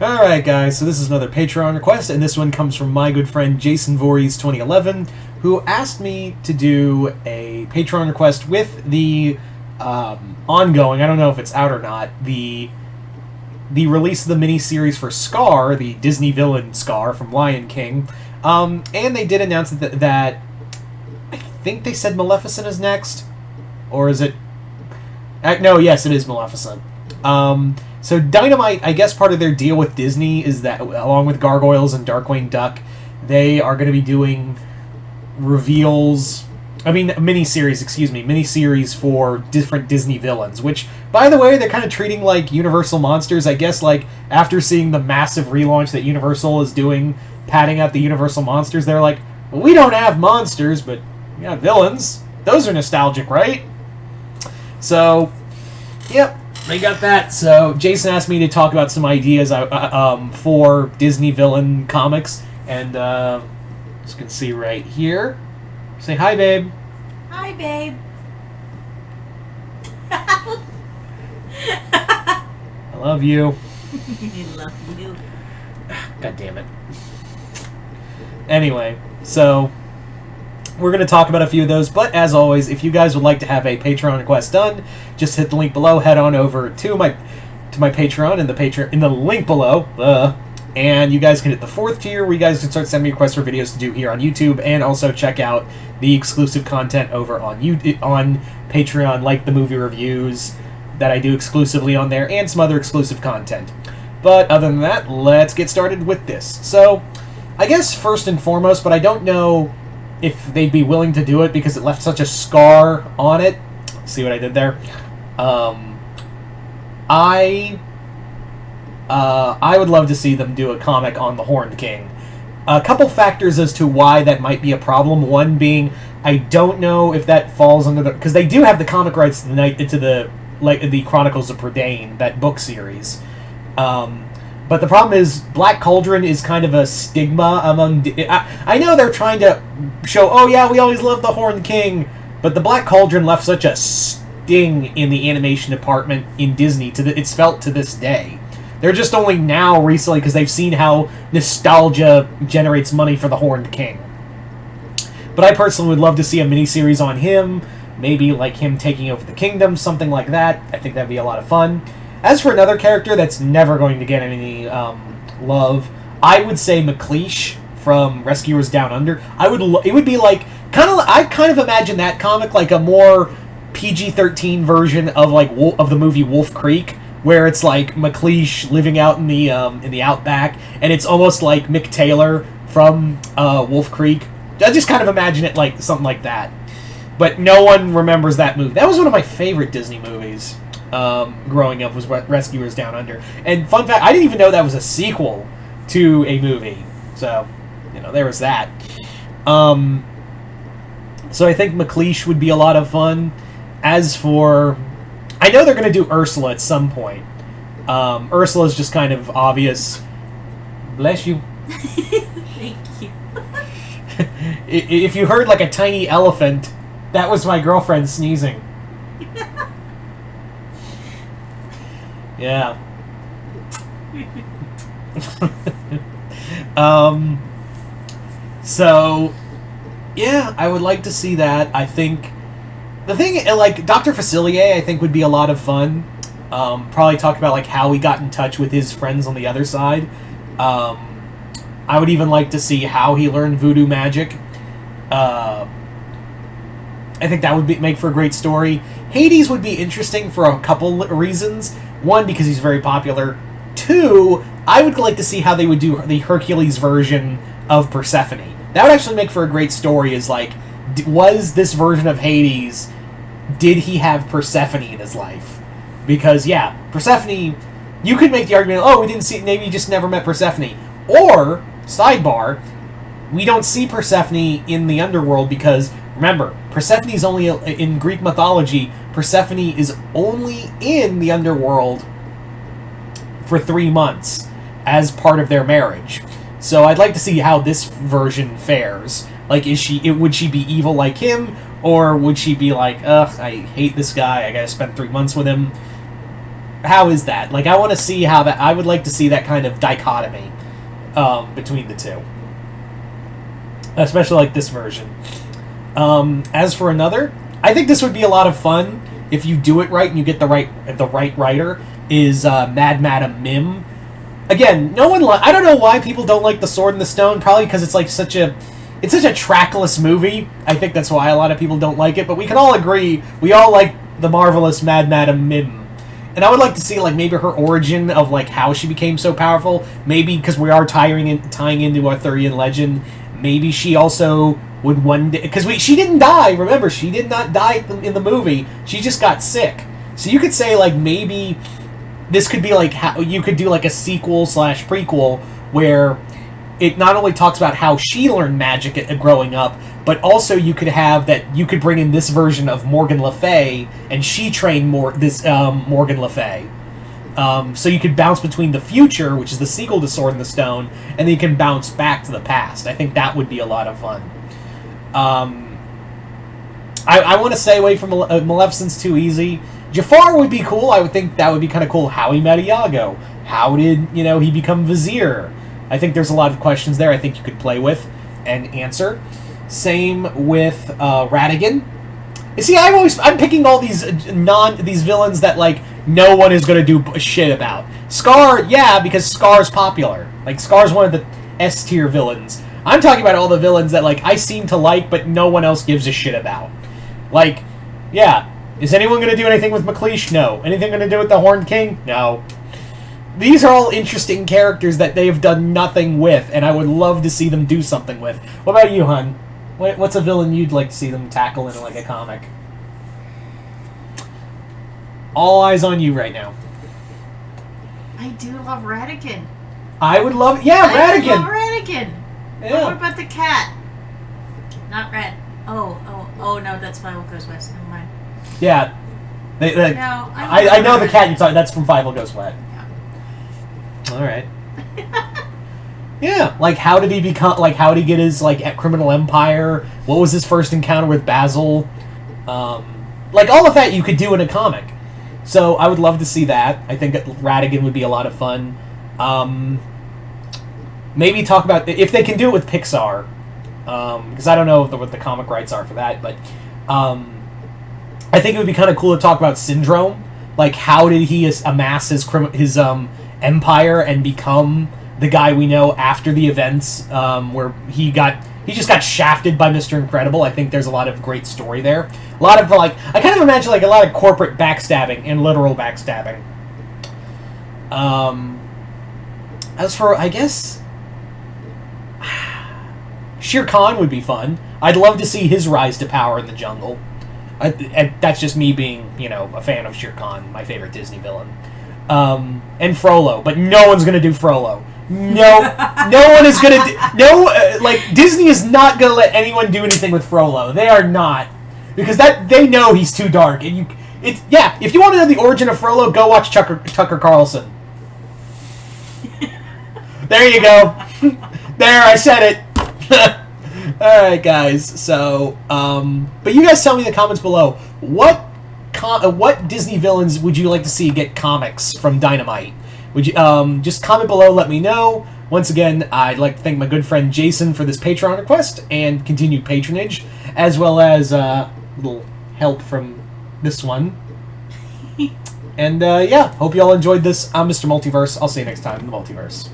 Alright guys, so this is another Patreon request, and this one comes from my good friend Jason Voorhees 2011, who asked me to do a Patreon request with the ongoing, I don't know if it's out or not, the release of the miniseries for Scar, the Disney villain Scar from Lion King, and they did announce that I think they said Maleficent is next, or is it... No, yes, it is Maleficent. So Dynamite, I guess part of their deal with Disney is that, along with Gargoyles and Darkwing Duck, they are going to be doing miniseries for different Disney villains, which, by the way, they're kind of treating like Universal monsters. I guess, like, after seeing the massive relaunch that Universal is doing, patting out the Universal monsters, they're like, well, we don't have monsters, but we got villains. Those are nostalgic, right? So, yep. They got that. So Jason asked me to talk about some ideas for Disney villain comics, and as you can see right here, say hi, babe. Hi, babe. I love you. I love you. God damn it. Anyway, so we're going to talk about a few of those, but as always, if you guys would like to have a Patreon request done, just hit the link below, head on over to my Patreon in the link below, and you guys can hit the 4th tier where you guys can start sending me requests for videos to do here on YouTube, and also check out the exclusive content over on Patreon, like the movie reviews that I do exclusively on there, and some other exclusive content. But other than that, let's get started with this. So, I guess first and foremost, but I don't know if they'd be willing to do it because it left such a scar on it. See what I did there? I would love to see them do a comic on the Horned King. A couple factors as to why that might be a problem. One being, I don't know if that falls under the... because they do have the comic rights to the Chronicles of Prydain, that book series. But the problem is, Black Cauldron is kind of a stigma among... I know they're trying to show, oh yeah, we always loved the Horned King, but the Black Cauldron left such a sting in the animation department in Disney. It's felt to this day. They're just only now, recently, because they've seen how nostalgia generates money for the Horned King. But I personally would love to see a miniseries on him, maybe like him taking over the kingdom, something like that. I think that'd be a lot of fun. As for another character that's never going to get any love, I would say McLeish from Rescuers Down Under. It would be like I kind of imagine that comic like a more PG-13 version of of the movie Wolf Creek, where it's like McLeish living out in the outback, and it's almost like Mick Taylor from Wolf Creek. I just kind of imagine it like something like that. But no one remembers that movie. That was one of my favorite Disney movies. Growing up was Rescuers Down Under. And fun fact, I didn't even know that was a sequel to a movie. So, there was that. So I think McLeish would be a lot of fun. As for... I know they're going to do Ursula at some point. Ursula's just kind of obvious. Bless you. Thank you. If you heard like a tiny elephant, that was my girlfriend sneezing. Yeah. So, yeah, I would like to see that. I think the thing, like, Dr. Facilier, I think would be a lot of fun. Probably talk about, like, how he got in touch with his friends on the other side. I would even like to see how he learned voodoo magic. I think that would make for a great story. Hades would be interesting for a couple reasons. One, because he's very popular. Two, I would like to see how they would do the Hercules version of Persephone. That would actually make for a great story, is like, was this version of Hades, did he have Persephone in his life? Because, yeah, Persephone, you could make the argument, oh, we didn't see, maybe you just never met Persephone. Or, sidebar, we don't see Persephone in the underworld because, remember, Persephone's only, in Greek mythology, Persephone is only in the underworld for 3 months as part of their marriage. So I'd like to see how this version fares. Like, would she be evil like him, or would she be like, ugh, I hate this guy, I gotta spend 3 months with him? how is that? Like, I want to see how that. I would like to see that kind of dichotomy between the two, especially like this version. As for another, I think this would be a lot of fun if you do it right and you get the right writer. Is Mad Madam Mim? Again, no one. I don't know why people don't like The Sword in the Stone. Probably because it's like such a trackless movie. I think that's why a lot of people don't like it. But we can all agree we all like the marvelous Mad Madam Mim. And I would like to see like maybe her origin of like how she became so powerful. Maybe because we are tying into Arthurian legend. Maybe she also would one day, because she didn't die. Remember, she did not die in the movie. She just got sick. So you could say like maybe this could be like how you could do like a sequel / prequel where it not only talks about how she learned magic growing up, but also you could have that you could bring in this version of Morgan Le Fay, and she trained Morgan Le Fay. So you could bounce between the future, which is the sequel to Sword in the Stone, and then you can bounce back to the past. I think that would be a lot of fun. I want to stay away from Maleficent's too easy. Jafar would be cool. I would think that would be kind of cool. How he met Iago. How did, he become Vizier? I think there's a lot of questions there I think you could play with and answer. Same with Ratigan. You see, I'm picking all these villains that like no one is gonna do shit about. Scar, yeah, because Scar's popular. Like Scar's one of the S tier villains. I'm talking about all the villains that like I seem to like, but no one else gives a shit about. Like, yeah, is anyone gonna do anything with McLeish? No. Anything gonna do with the Horned King? No. These are all interesting characters that they have done nothing with, and I would love to see them do something with. What about you, hun? What's a villain you'd like to see them tackle in like a comic? All eyes on you right now. I do love Ratigan. I would love... Yeah, Ratigan! I love Ratigan! Yeah. What about the cat? Not Red. Oh, no, that's Five Goes West. Never mind. Yeah. No, I know the cat you're talking... That's from Five Goes West. Yeah. Alright. Yeah, like how did he become? Like how did he get his criminal empire? What was his first encounter with Basil? Like all of that you could do in a comic. So I would love to see that. I think Ratigan would be a lot of fun. Maybe talk about if they can do it with Pixar, because I don't know what the comic rights are for that. But I think it would be kind of cool to talk about Syndrome. Like how did he amass his empire and become the guy we know after the events where he just got shafted by Mr. Incredible. I think there's a lot of great story there. A lot of I kind of imagine a lot of corporate backstabbing and literal backstabbing. As for, I guess, Shere Khan would be fun. I'd love to see his rise to power in the jungle. And that's just me being, a fan of Shere Khan, my favorite Disney villain. And Frollo, but no one's gonna do Frollo. No one is gonna Disney is not gonna let anyone do anything with Frollo. They are not, because they know he's too dark. And if you want to know the origin of Frollo, go watch Tucker Carlson. There you go. There, I said it. All right, guys. So, but you guys tell me in the comments below what Disney villains would you like to see get comics from Dynamite? Would you just comment below, let me know. Once again, I'd like to thank my good friend Jason for this Patreon request and continued patronage, as well as a little help from this one. And yeah, hope you all enjoyed this. I'm Mr. Multiverse. I'll see you next time in the Multiverse.